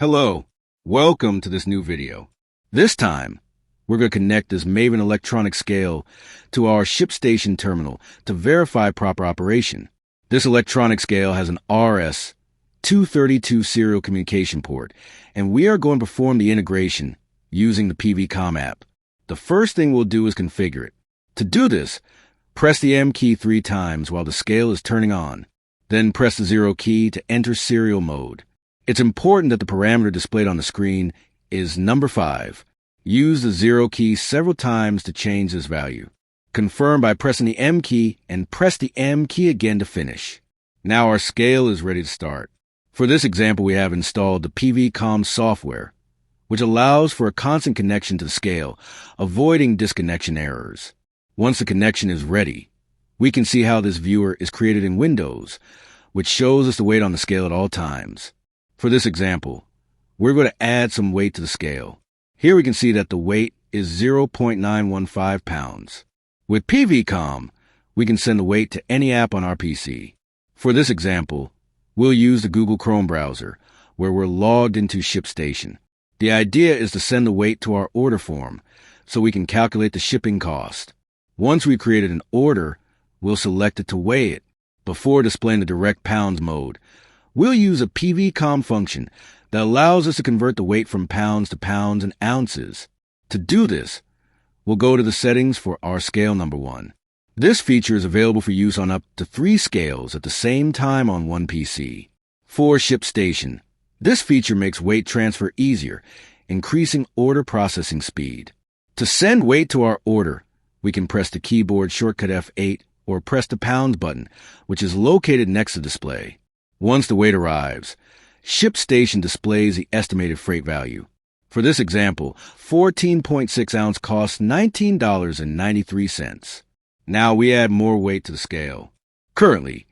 Hello, welcome to this new video. This time, we're going to connect this Maven electronic scale to our ShipStation terminal to verify proper operation. This electronic scale has an RS-232 serial communication port, and we are going to perform the integration using the PVCOM app. The first thing we'll do is configure it. To do this, press the M key 3 times while the scale is turning on. Then press the 0 key to enter serial mode. It's important that the parameter displayed on the screen is number 5. Use the 0 key several times to change this value. Confirm by pressing the M key and press the M key again to finish. Now our scale is ready to start. For this example, we have installed the PVCOM software, which allows for a constant connection to the scale, avoiding disconnection errors. Once the connection is ready, we can see how this viewer is created in Windows, which shows us the weight on the scale at all times. For this example, we're going to add some weight to the scale. Here we can see that the weight is 0.915 pounds. With PVCOM, we can send the weight to any app on our PC. For this example, we'll use the Google Chrome browser, where we're logged into ShipStation. The idea is to send the weight to our order form, so we can calculate the shipping cost. Once we've created an order, we'll select it to weigh it. Before displaying the direct pounds mode, we'll use a PVCOM function that allows us to convert the weight from pounds to pounds and ounces. To do this, we'll go to the settings for our scale number 1. This feature is available for use on up to 3 scales at the same time on one PC. For ShipStation, this feature makes weight transfer easier, increasing order processing speed. To send weight to our order, we can press the keyboard shortcut F8 or press the pounds button, which is located next to display. Once the weight arrives, ShipStation displays the estimated freight value. For this example, 14.6 ounce costs $19.93. Now we add more weight to the scale. Currently,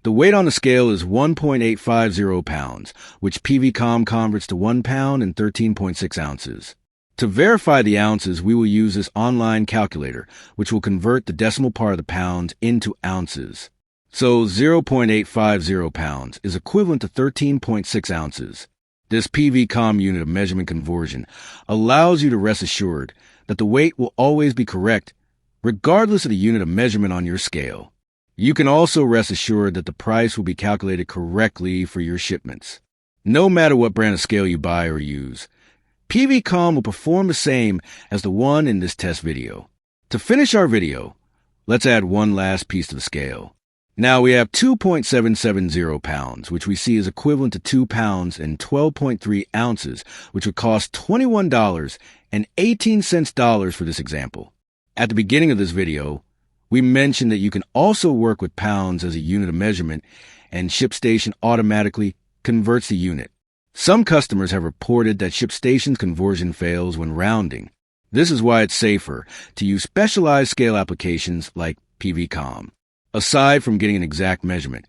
the weight on the scale is 1.850 pounds, which PVCOM converts to 1 pound and 13.6 ounces. To verify the ounces, we will use this online calculator, which will convert the decimal part of the pounds into ounces. So 0.850 pounds is equivalent to 13.6 ounces. This PVCOM unit of measurement conversion allows you to rest assured that the weight will always be correct, regardless of the unit of measurement on your scale. You can also rest assured that the price will be calculated correctly for your shipments. No matter what brand of scale you buy or use, PVCOM will perform the same as the one in this test video. To finish our video, let's add one last piece to the scale. Now we have 2.770 pounds, which we see is equivalent to 2 pounds and 12.3 ounces, which would cost $21.18 for this example. At the beginning of this video, we mentioned that you can also work with pounds as a unit of measurement, and ShipStation automatically converts the unit. Some customers have reported that ShipStation's conversion fails when rounding. This is why it's safer to use specialized scale applications like PVCOM. Aside from getting an exact measurement,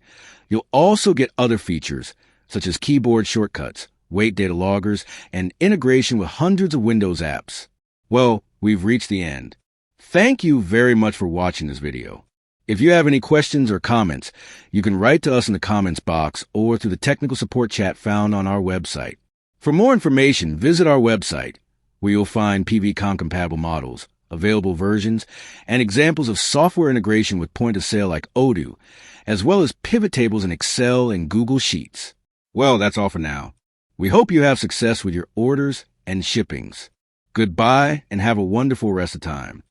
you'll also get other features such as keyboard shortcuts, weight data loggers, and integration with hundreds of Windows apps. Well, we've reached the end. Thank you very much for watching this video. If you have any questions or comments, you can write to us in the comments box or through the technical support chat found on our website. For more information, visit our website, where you'll find PVCOM-compatible models, available versions, and examples of software integration with point-of-sale like Odoo, as well as pivot tables in Excel and Google Sheets. Well, that's all for now. We hope you have success with your orders and shippings. Goodbye, and have a wonderful rest of time.